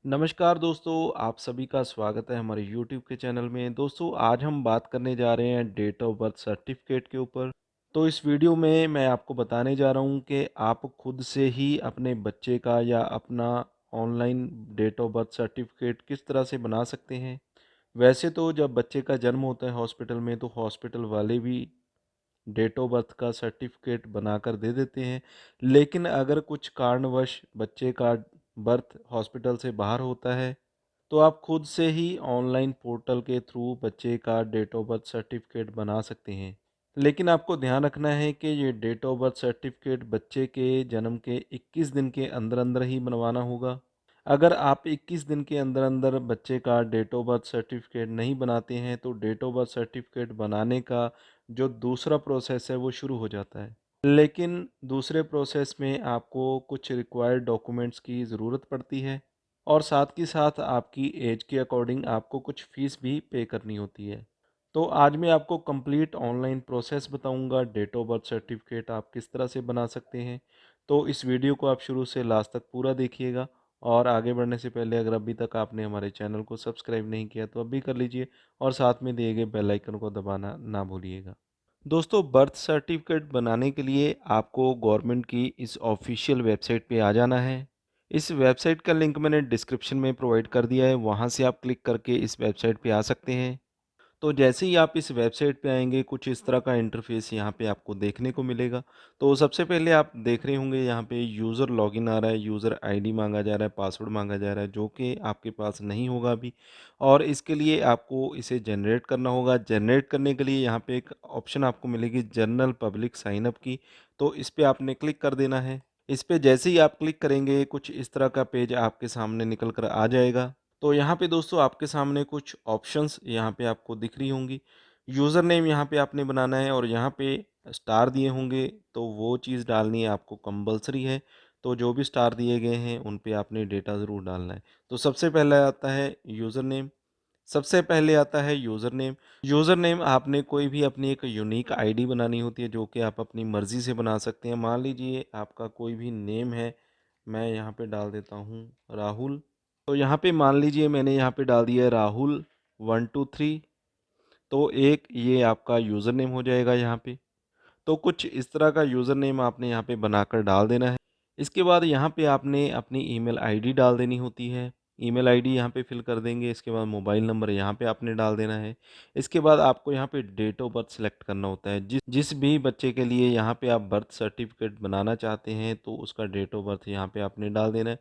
नमस्कार दोस्तों, आप सभी का स्वागत है हमारे यूट्यूब के चैनल में। दोस्तों, आज हम बात करने जा रहे हैं डेट ऑफ बर्थ सर्टिफिकेट के ऊपर। तो इस वीडियो में मैं आपको बताने जा रहा हूं कि आप खुद से ही अपने बच्चे का या अपना online date of birth certificate किस तरह से बना सकते हैं। वैसे तो जब बच्चे का जन्म होता है हॉस्पिटल में, तो हॉस्पिटल वाले भी डेट ऑफ बर्थ का सर्टिफिकेट बनाकर दे देते हैं। लेकिन अगर कुछ कारणवश बच्चे का बर्थ हॉस्पिटल से बाहर होता है, तो आप खुद से ही ऑनलाइन पोर्टल के थ्रू बच्चे का डेट ऑफ बर्थ सर्टिफिकेट बना सकते हैं। लेकिन आपको ध्यान रखना है कि ये डेट ऑफ बर्थ सर्टिफिकेट बच्चे के जन्म के 21 दिन के अंदर अंदर ही बनवाना होगा। अगर आप 21 दिन के अंदर अंदर बच्चे का डेट ऑफ बर्थ सर्टिफिकेट नहीं बनाते हैं, तो डेट ऑफ बर्थ सर्टिफिकेट बनाने का जो दूसरा प्रोसेस है वो शुरू हो जाता है। लेकिन दूसरे प्रोसेस में आपको कुछ रिक्वायर्ड डॉक्यूमेंट्स की ज़रूरत पड़ती है, और साथ के साथ आपकी एज के अकॉर्डिंग आपको कुछ फ़ीस भी पे करनी होती है। तो आज मैं आपको कंप्लीट ऑनलाइन प्रोसेस बताऊंगा, डेट ऑफ बर्थ सर्टिफिकेट आप किस तरह से बना सकते हैं। तो इस वीडियो को आप शुरू से लास्ट तक पूरा देखिएगा। और आगे बढ़ने से पहले अगर अभी तक आपने हमारे चैनल को सब्सक्राइब नहीं किया तो अभी कर लीजिए, और साथ में दिए गए बेल आइकन को दबाना ना भूलिएगा। दोस्तों, बर्थ सर्टिफिकेट बनाने के लिए आपको गवर्नमेंट की इस ऑफिशियल वेबसाइट पे आ जाना है। इस वेबसाइट का लिंक मैंने डिस्क्रिप्शन में प्रोवाइड कर दिया है, वहाँ से आप क्लिक करके इस वेबसाइट पे आ सकते हैं। तो जैसे ही आप इस वेबसाइट पे आएँगे, कुछ इस तरह का इंटरफ़ेस यहाँ पे आपको देखने को मिलेगा। तो सबसे पहले आप देख रहे होंगे यहाँ पे यूज़र लॉगिन आ रहा है, यूज़र आईडी माँगा जा रहा है, पासवर्ड माँगा जा रहा है, जो कि आपके पास नहीं होगा अभी। और इसके लिए आपको इसे जनरेट करना होगा। जनरेट करने के लिए यहाँ पे एक ऑप्शन आपको मिलेगी जनरल पब्लिक साइन अप की, तो इस पे आपने क्लिक कर देना है। इस पे जैसे ही आप क्लिक करेंगे, कुछ इस तरह का पेज आपके सामने निकल कर आ जाएगा। तो यहाँ पे दोस्तों आपके सामने कुछ ऑप्शंस यहाँ पे आपको दिख रही होंगी। यूज़र नेम यहाँ पे आपने बनाना है, और यहाँ पे स्टार दिए होंगे, तो वो चीज़ डालनी है आपको कंपल्सरी है। तो जो भी स्टार दिए गए हैं उन पे आपने डेटा ज़रूर डालना है। तो सबसे पहले आता है यूज़र नेम। सबसे पहले आता है यूज़र नेम। यूज़र नेम आपने कोई भी अपनी एक यूनिक आईडी बनानी होती है, जो कि आप अपनी मर्ज़ी से बना सकते हैं। मान लीजिए आपका कोई भी नेम है, मैं यहाँ पे डाल देता हूँ राहुल। तो यहाँ पे मान लीजिए मैंने यहाँ पे डाल दिया है राहुल 123। तो एक ये आपका यूज़र नेम हो जाएगा यहाँ पे। तो कुछ इस तरह का यूज़र नेम आपने यहाँ पे बनाकर डाल देना है। इसके बाद यहाँ पे आपने अपनी ईमेल आईडी डाल देनी होती है। ईमेल आईडी यहाँ पे फिल कर देंगे। इसके बाद मोबाइल नंबर यहाँ पे आपने डाल देना है। इसके बाद आपको यहाँ पे डेट ऑफ बर्थ सेलेक्ट करना होता है। जिस भी बच्चे के लिए यहाँ पे आप बर्थ सर्टिफिकेट बनाना चाहते हैं, तो उसका डेट ऑफ बर्थ यहाँ पे आपने डाल देना है।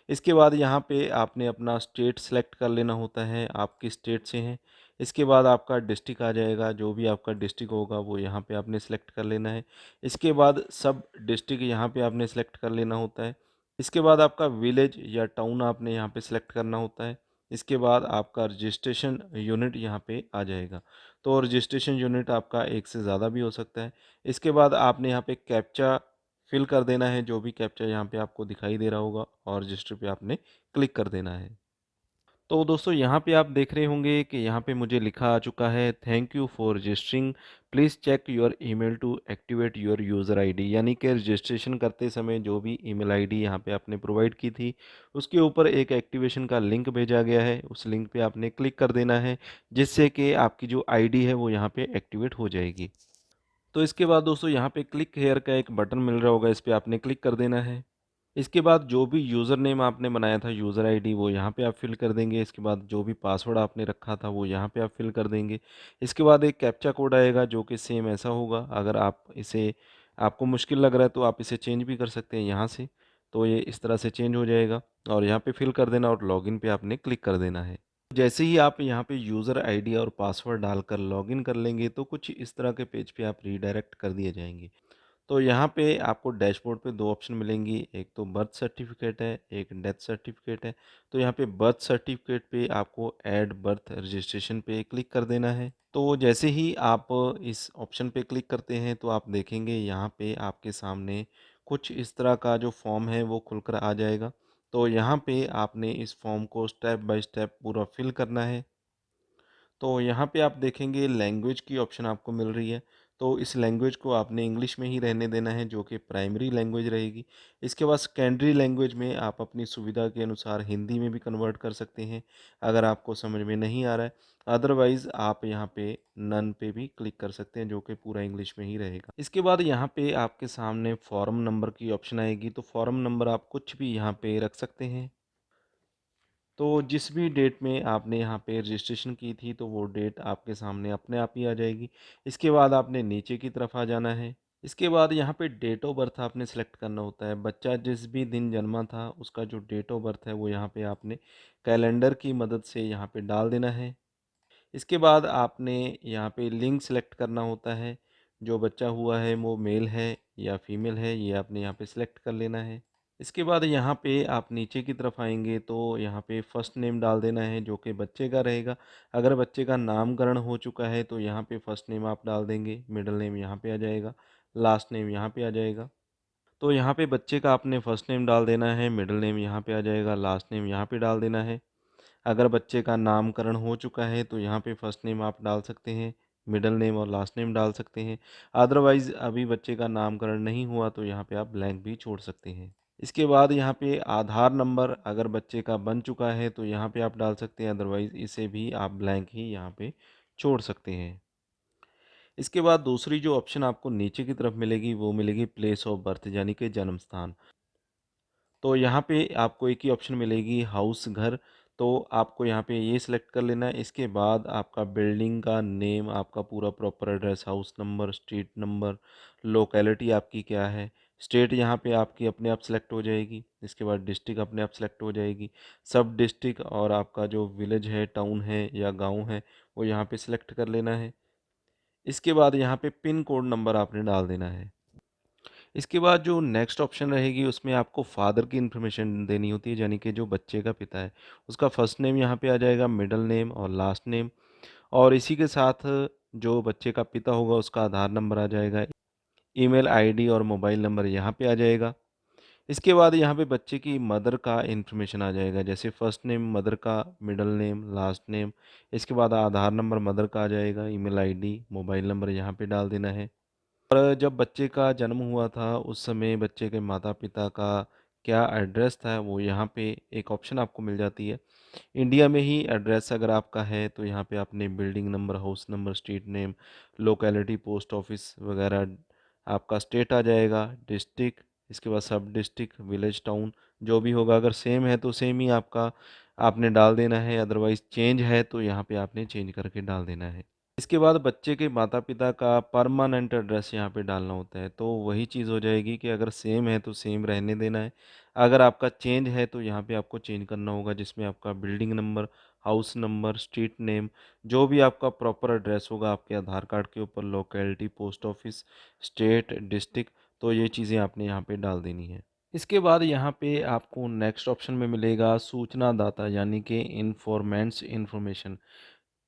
इसके बाद यहाँ पे आपने अपना स्टेट सेलेक्ट कर लेना होता है, आप किस स्टेट से हैं। इसके बाद आपका डिस्ट्रिक्ट आ जाएगा, जो भी आपका डिस्ट्रिक्ट होगा वो यहाँ पे आपने सेलेक्ट कर लेना है। इसके बाद सब डिस्ट्रिक्ट यहाँ पे आपने सेलेक्ट कर लेना होता है। इसके बाद आपका विलेज या टाउन आपने यहाँ पे सेलेक्ट करना होता है। इसके बाद आपका रजिस्ट्रेशन यूनिट यहाँ पे आ जाएगा। तो रजिस्ट्रेशन यूनिट आपका एक से ज़्यादा भी हो सकता है। इसके बाद आपने यहाँ पे कैप्चा फिल कर देना है, जो भी कैप्चा यहाँ पे आपको दिखाई दे रहा होगा, और रजिस्टर पे आपने क्लिक कर देना है। तो दोस्तों, यहाँ पे आप देख रहे होंगे कि यहाँ पे मुझे लिखा आ चुका है, thank you for registering, please check your email to activate your user ID. यानी कि रजिस्ट्रेशन करते समय जो भी ईमेल आईडी यहाँ पे आपने प्रोवाइड की थी, उसके ऊपर एक एक्टिवेशन का लिंक भेजा गया है। उस लिंक पे आपने क्लिक कर देना है, जिससे कि आपकी जो आईडी है वो यहाँ पे एक्टिवेट हो जाएगी। तो इसके बाद दोस्तों यहाँ पे क्लिक हेयर का एक बटन मिल रहा होगा, इस पे आपने क्लिक कर देना है। इसके बाद जो भी यूज़र नेम आपने बनाया था, यूज़र आईडी, वो यहाँ पे आप फिल कर देंगे। इसके बाद जो भी पासवर्ड आपने रखा था वो यहाँ पे आप फिल कर देंगे। इसके बाद एक कैप्चा कोड आएगा, जो कि सेम ऐसा होगा। अगर आप इसे आपको मुश्किल लग रहा है तो आप इसे चेंज भी कर सकते हैं यहाँ से। तो ये इस तरह से चेंज हो जाएगा, और यहाँ पे फिल कर देना, और लॉगिन पे आपने क्लिक कर देना है। जैसे ही आप यहाँ पे यूज़र आईडी और पासवर्ड डालकर लॉगिन कर लेंगे, तो कुछ इस तरह के पेज पे आप रीडायरेक्ट कर दिए जाएंगे। तो यहाँ पे आपको डैशबोर्ड पे दो ऑप्शन मिलेंगी, एक तो बर्थ सर्टिफिकेट है, एक डेथ सर्टिफिकेट है। तो यहाँ पे बर्थ सर्टिफिकेट पे आपको ऐड बर्थ रजिस्ट्रेशन पे क्लिक कर देना है। तो जैसे ही आप इस ऑप्शन पे क्लिक करते हैं, तो आप देखेंगे यहाँ पे आपके सामने कुछ इस तरह का जो फॉर्म है वो खुलकर आ जाएगा। तो यहाँ पे आपने इस फॉर्म को स्टेप बाय स्टेप पूरा फिल करना है। तो यहाँ पे आप देखेंगे लैंग्वेज की ऑप्शन आपको मिल रही है। तो इस लैंग्वेज को आपने इंग्लिश में ही रहने देना है, जो कि प्राइमरी लैंग्वेज रहेगी। इसके बाद सेकेंडरी लैंग्वेज में आप अपनी सुविधा के अनुसार हिंदी में भी कन्वर्ट कर सकते हैं, अगर आपको समझ में नहीं आ रहा है। अदरवाइज़ आप यहाँ पे नन पे भी क्लिक कर सकते हैं, जो कि पूरा इंग्लिश में ही रहेगा। इसके बाद यहाँ पे आपके सामने फॉर्म नंबर की ऑप्शन आएगी, तो फॉर्म नंबर आप कुछ भी यहाँ पे रख सकते हैं। तो जिस भी डेट में आपने यहाँ पे रजिस्ट्रेशन की थी, तो वो डेट आपके सामने अपने आप ही आ जाएगी। इसके बाद आपने नीचे की तरफ आ जाना है। इसके बाद यहाँ पे डेट ऑफ बर्थ आपने सेलेक्ट करना होता है। बच्चा जिस भी दिन जन्मा था, उसका जो डेट ऑफ बर्थ है वो यहाँ पे आपने कैलेंडर की मदद से यहाँ पे डाल देना है। इसके बाद आपने यहाँ पे लिंग सेलेक्ट करना होता है। जो बच्चा हुआ है वो मेल है या फीमेल है, ये आपने यहाँ पे सेलेक्ट कर लेना है। इसके बाद यहाँ पे आप नीचे की तरफ आएँगे, तो यहाँ पे फर्स्ट नेम डाल देना है, जो कि बच्चे का रहेगा। अगर बच्चे का नामकरण हो चुका है तो यहाँ पे फर्स्ट नेम आप डाल देंगे, मिडल नेम यहाँ पे आ जाएगा, लास्ट नेम यहाँ पे आ जाएगा। तो यहाँ पे बच्चे का आपने फर्स्ट नेम डाल देना है, मिडल नेम यहाँ पे आ जाएगा, लास्ट नेम यहाँ पे डाल देना है। अगर बच्चे का नामकरण हो चुका है तो यहाँ पे फर्स्ट नेम आप डाल सकते हैं, मिडल नेम और लास्ट नेम डाल सकते हैं। अदरवाइज़ अभी बच्चे का नामकरण नहीं हुआ तो यहाँ पे आप ब्लैंक भी छोड़ सकते हैं। इसके बाद यहाँ पे आधार नंबर अगर बच्चे का बन चुका है तो यहाँ पे आप डाल सकते हैं, अदरवाइज़ इसे भी आप ब्लैंक ही यहाँ पे छोड़ सकते हैं। इसके बाद दूसरी जो ऑप्शन आपको नीचे की तरफ मिलेगी वो मिलेगी प्लेस ऑफ बर्थ, यानी कि जन्म स्थान। तो यहाँ पे आपको एक ही ऑप्शन मिलेगी, हाउस घर। तो आपको यहाँ पे ये सिलेक्ट कर लेना है। इसके बाद आपका बिल्डिंग का नेम, आपका पूरा proper address, house number, street number, locality आपकी क्या है, स्टेट यहाँ पे आपकी अपने आप सेलेक्ट हो जाएगी। इसके बाद डिस्ट्रिक्ट अपने आप सेलेक्ट हो जाएगी। सब डिस्ट्रिक्ट और आपका जो विलेज है, टाउन है या गांव है, वो यहाँ पे सिलेक्ट कर लेना है। इसके बाद यहाँ पे पिन कोड नंबर आपने डाल देना है। इसके बाद जो नेक्स्ट ऑप्शन रहेगी उसमें आपको फादर की इन्फॉर्मेशन देनी होती है, यानी कि जो बच्चे का पिता है उसका फर्स्ट नेम यहाँ पे आ जाएगा, मिडल नेम और लास्ट नेम। और इसी के साथ जो बच्चे का पिता होगा उसका आधार नंबर आ जाएगा, ईमेल आईडी और मोबाइल नंबर यहाँ पे आ जाएगा। इसके बाद यहाँ पे बच्चे की मदर का इन्फॉर्मेशन आ जाएगा, जैसे फर्स्ट नेम मदर का, मिडल नेम, लास्ट नेम। इसके बाद आधार नंबर मदर का आ जाएगा, ईमेल आईडी, मोबाइल नंबर यहाँ पे डाल देना है। और जब बच्चे का जन्म हुआ था उस समय बच्चे के माता-पिता का क्या एड्रेस था, वो यहाँ पे एक ऑप्शन आपको मिल जाती है। इंडिया में ही एड्रेस अगर आपका है तो यहाँ पे आपने building number, house number, street name, locality, post office वगैरह, आपका स्टेट आ जाएगा, डिस्ट्रिक्ट, इसके बाद सब डिस्ट्रिक्ट, विलेज, टाउन, जो भी होगा। अगर सेम है तो सेम ही आपका आपने डाल देना है, अदरवाइज़ चेंज है तो यहाँ पे आपने चेंज करके डाल देना है। इसके बाद बच्चे के माता-पिता का परमानेंट एड्रेस यहाँ पे डालना होता है, तो वही चीज़ हो जाएगी कि अगर सेम है तो सेम रहने देना है। अगर आपका चेंज है तो यहाँ पे आपको चेंज करना होगा, जिसमें आपका building number, house number, street name, जो भी आपका प्रॉपर एड्रेस होगा आपके आधार कार्ड के ऊपर, locality, post office, state, district, तो ये चीज़ें आपने यहाँ पे डाल देनी है। इसके बाद यहाँ पे आपको नेक्स्ट ऑप्शन में मिलेगा सूचना दाता, यानी कि इन्फॉर्मेंट्स इन्फॉर्मेशन।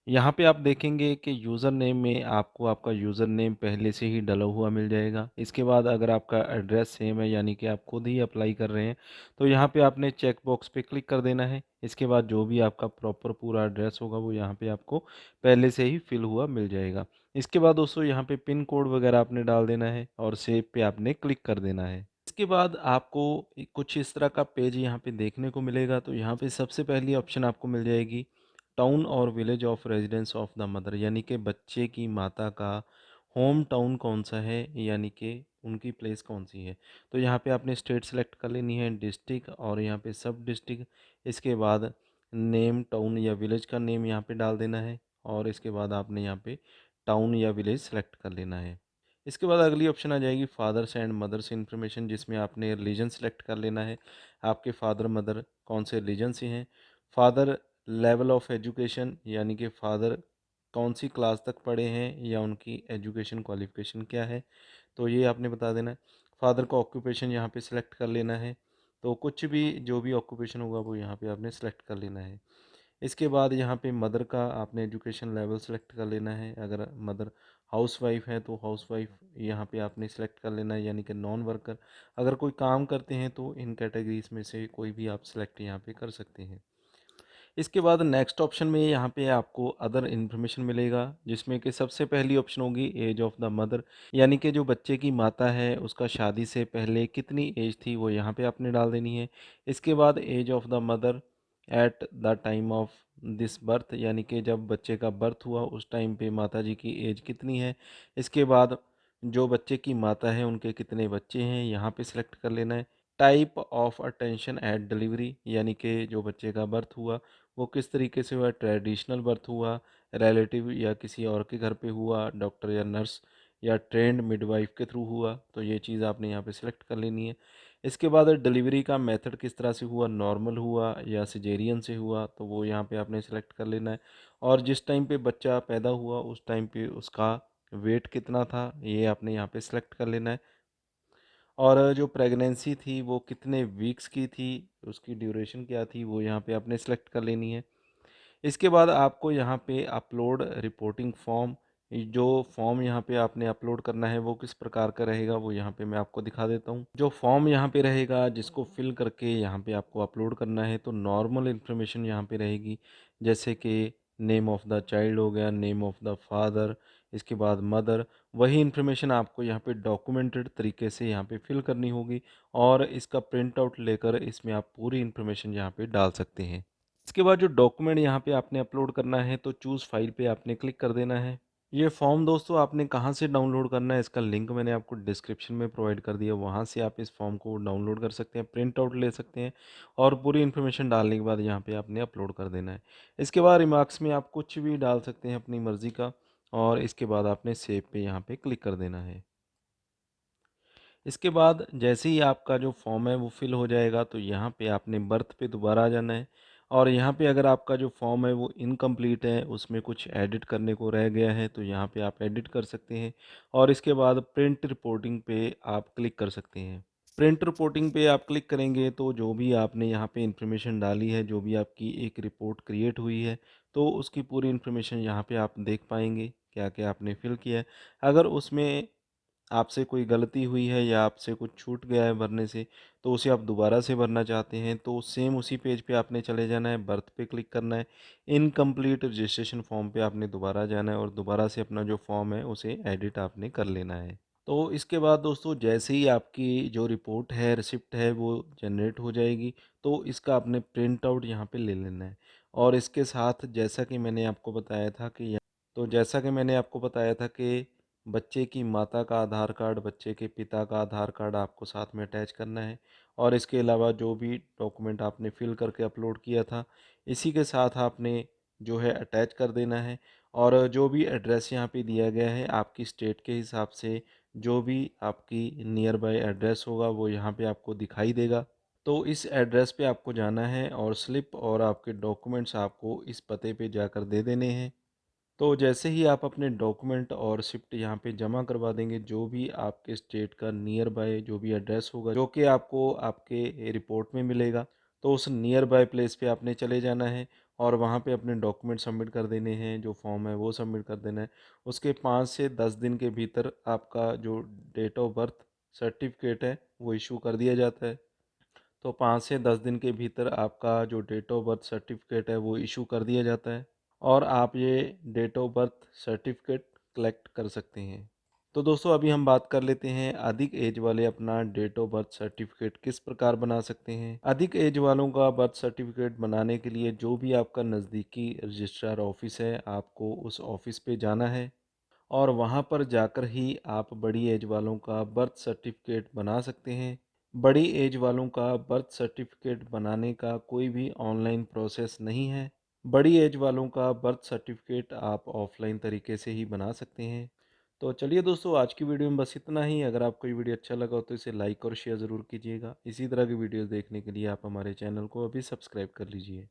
यहाँ पे आप देखेंगे कि यूज़र नेम में आपको आपका यूज़र नेम पहले से ही डला हुआ मिल जाएगा। इसके बाद अगर आपका एड्रेस सेम है, यानी कि आप खुद ही अप्लाई कर रहे हैं, तो यहाँ पे आपने चेक बॉक्स पे क्लिक कर देना है। इसके बाद जो भी आपका प्रॉपर पूरा एड्रेस होगा वो यहाँ पे आपको पहले से ही फिल हुआ मिल जाएगा। इसके बाद दोस्तों यहाँ पे पिन कोड वगैरह आपने डाल देना है और सेव पे आपने क्लिक कर देना है। इसके बाद आपको कुछ इस तरह का पेज यहाँ पे देखने को मिलेगा। तो यहाँ पे सबसे पहली ऑप्शन आपको मिल जाएगी, टाउन और village of residence of the mother, यानी कि बच्चे की माता का होम टाउन कौन सा है, यानी कि उनकी प्लेस कौन सी है। तो यहाँ पे आपने स्टेट सेलेक्ट कर लेनी है, डिस्ट्रिक्ट और यहाँ पे सब डिस्ट्रिक्ट। इसके बाद नेम टाउन या विलेज का नेम यहाँ पे डाल देना है और इसके बाद आपने यहाँ पे टाउन या विलेज सेलेक्ट कर लेना है। इसके बाद अगली ऑप्शन आ जाएगी फादर्स एंड मदर्स इन्फॉर्मेशन, जिसमें आपने रिलीजन सेलेक्ट कर लेना है, आपके फादर मदर कौन से रिलीजन से हैं। फादर लेवल ऑफ एजुकेशन, यानी कि फादर कौन सी क्लास तक पढ़े हैं या उनकी एजुकेशन क्वालिफिकेशन क्या है, तो ये आपने बता देना है। फादर का ऑक्यूपेशन यहाँ पे सिलेक्ट कर लेना है, तो कुछ भी जो भी ऑक्यूपेशन होगा वो यहाँ पे आपने सेलेक्ट कर लेना है। इसके बाद यहाँ पे मदर का आपने एजुकेशन लेवल सेलेक्ट कर लेना है। अगर मदर हाउस वाइफ है तो हाउस वाइफ यहाँ पे आपने सेलेक्ट कर लेना है, यानी कि नॉन वर्कर। अगर कोई काम करते हैं तो इन कैटेगरीज में से कोई भी आप सेलेक्ट यहाँ पे कर सकते हैं। इसके बाद नेक्स्ट ऑप्शन में यहाँ पे आपको अदर इन्फॉर्मेशन मिलेगा, जिसमें कि सबसे पहली ऑप्शन होगी एज ऑफ द मदर, यानी कि जो बच्चे की माता है उसका शादी से पहले कितनी एज थी वो यहाँ पे आपने डाल देनी है। इसके बाद age of the mother at the time of this birth, यानी कि जब बच्चे का बर्थ हुआ उस टाइम पे माता जी की एज कितनी है। इसके बाद जो बच्चे की माता है उनके कितने बच्चे हैं यहाँ पे सिलेक्ट कर लेना है। Type of attention eight delivery, यानी कि जो बच्चे का बर्थ हुआ वो किस तरीके से हुआ, ट्रेडिशनल बर्थ हुआ, रिलेटिव या किसी और के घर पे हुआ, डॉक्टर या नर्स या ट्रेंड मिडवाइफ के थ्रू हुआ, तो ये चीज़ आपने यहाँ पे सिलेक्ट कर लेनी है। इसके बाद डिलीवरी का मेथड किस तरह से हुआ, नॉर्मल हुआ या सिजेरियन से हुआ, तो वो यहाँ पे आपने सिलेक्ट कर लेना है। और जिस टाइम पे बच्चा पैदा हुआ उस टाइम पे उसका वेट कितना था ये आपने यहाँ पे सिलेक्ट कर लेना है। और जो प्रेगनेंसी थी वो कितने वीक्स की थी, उसकी ड्यूरेशन क्या थी, वो यहाँ पे आपने सेलेक्ट कर लेनी है। इसके बाद आपको यहाँ पे अपलोड रिपोर्टिंग फॉर्म, जो फॉर्म यहाँ पे आपने अपलोड करना है वो किस प्रकार का रहेगा वो यहाँ पे मैं आपको दिखा देता हूँ। जो फॉर्म यहाँ पे रहेगा जिसको फिल करके यहाँ पे आपको अपलोड करना है, तो नॉर्मल इन्फॉर्मेशन यहाँ पे रहेगी, जैसे कि नेम ऑफ़ द चाइल्ड हो गया, नेम ऑफ़ द फादर, इसके बाद मदर। वही इन्फॉर्मेशन आपको यहाँ पे डॉक्यूमेंटेड तरीके से यहाँ पे फिल करनी होगी और इसका प्रिंट आउट लेकर इसमें आप पूरी इन्फॉर्मेशन यहाँ पे डाल सकते हैं। इसके बाद जो डॉक्यूमेंट यहाँ पे आपने अपलोड करना है तो चूज़ फाइल पे आपने क्लिक कर देना है। ये फॉर्म दोस्तों आपने कहाँ से डाउनलोड करना है, इसका लिंक मैंने आपको डिस्क्रिप्शन में प्रोवाइड कर दिया, वहाँ से आप इस फॉर्म को डाउनलोड कर सकते हैं, प्रिंट आउट ले सकते हैं और पूरी इन्फॉर्मेशन डालने के बाद यहाँ पे आपने अपलोड कर देना है। इसके बाद रिमार्क्स में आप कुछ भी डाल सकते हैं अपनी मर्ज़ी का और इसके बाद आपने सेव पे यहाँ पे क्लिक कर देना है। इसके बाद जैसे ही आपका जो फॉर्म है वो फिल हो जाएगा तो यहाँ पे आपने बर्थ पे दोबारा आ जाना है और यहाँ पे अगर आपका जो फॉर्म है वो इनकम्प्लीट है, उसमें कुछ एडिट करने को रह गया है, तो यहाँ पे आप एडिट कर सकते हैं और इसके बाद प्रिंट रिपोर्टिंग पे आप क्लिक कर सकते हैं। प्रिंट रिपोर्टिंग पे आप क्लिक करेंगे तो जो भी आपने यहाँ पे इंफॉर्मेशन डाली है, जो भी आपकी एक रिपोर्ट क्रिएट हुई है, तो उसकी पूरी इन्फॉर्मेशन यहाँ पे आप देख पाएंगे क्या क्या आपने फिल किया है। अगर उसमें आपसे कोई गलती हुई है या आपसे कुछ छूट गया है भरने से, तो उसे आप दोबारा से भरना चाहते हैं तो सेम उसी पेज पे आपने चले जाना है, बर्थ पे क्लिक करना है, इनकम्प्लीट रजिस्ट्रेशन फॉर्म पे आपने दोबारा जाना है और दोबारा से अपना जो फॉर्म है उसे एडिट आपने कर लेना है। तो इसके बाद दोस्तों जैसे ही आपकी जो रिपोर्ट है, रिसिप्ट है वो जनरेट हो जाएगी, तो इसका आपने प्रिंट आउट यहाँ पे ले लेना है। और इसके साथ जैसा कि मैंने आपको बताया था कि बच्चे की माता का आधार कार्ड, बच्चे के पिता का आधार कार्ड आपको साथ में अटैच करना है और इसके अलावा जो भी डॉक्यूमेंट आपने फिल करके अपलोड किया था, इसी के साथ आपने जो है अटैच कर देना है। और जो भी एड्रेस यहाँ पे दिया गया है आपकी स्टेट के हिसाब से, जो भी आपकी नियर बाय एड्रेस होगा वो यहाँ पे आपको दिखाई देगा। तो इस एड्रेस पे आपको जाना है और स्लिप और आपके डॉक्यूमेंट्स आपको इस पते पे जाकर दे देने हैं। तो जैसे ही आप अपने डॉक्यूमेंट और शिफ्ट यहाँ पे जमा करवा देंगे, जो भी आपके स्टेट का नियर बाय जो भी एड्रेस होगा जो कि आपको आपके रिपोर्ट में मिलेगा, तो उस नियर बाय प्लेस पे आपने चले जाना है और वहाँ पे अपने डॉक्यूमेंट सबमिट कर देने हैं, जो फॉर्म है वो सबमिट कर देना है। उसके 5 से 10 दिन के भीतर आपका जो डेट ऑफ बर्थ सर्टिफिकेट है वो इशू कर दिया जाता है। तो 5 से 10 दिन के भीतर आपका जो डेट ऑफ बर्थ सर्टिफिकेट है वो इशू कर दिया जाता है और आप ये date of birth certificate collect कर सकते हैं। तो दोस्तों अभी हम बात कर लेते हैं अधिक एज वाले अपना डेट ऑफ बर्थ सर्टिफिकेट किस प्रकार बना सकते हैं। अधिक एज वालों का बर्थ सर्टिफिकेट बनाने के लिए जो भी आपका नज़दीकी रजिस्ट्रार ऑफिस है, आपको उस ऑफिस पे जाना है और वहाँ पर जाकर ही आप बड़ी एज वालों का बर्थ सर्टिफिकेट बना सकते हैं। बड़ी एज वालों का बर्थ सर्टिफिकेट बनाने का कोई भी ऑनलाइन प्रोसेस नहीं है। बड़ी एज वालों का बर्थ सर्टिफिकेट आप ऑफलाइन तरीके से ही बना सकते हैं। तो चलिए दोस्तों आज की वीडियो में बस इतना ही। अगर आपको ये वीडियो अच्छा लगा हो तो इसे लाइक और शेयर ज़रूर कीजिएगा। इसी तरह की वीडियोस देखने के लिए आप हमारे चैनल को अभी सब्सक्राइब कर लीजिए।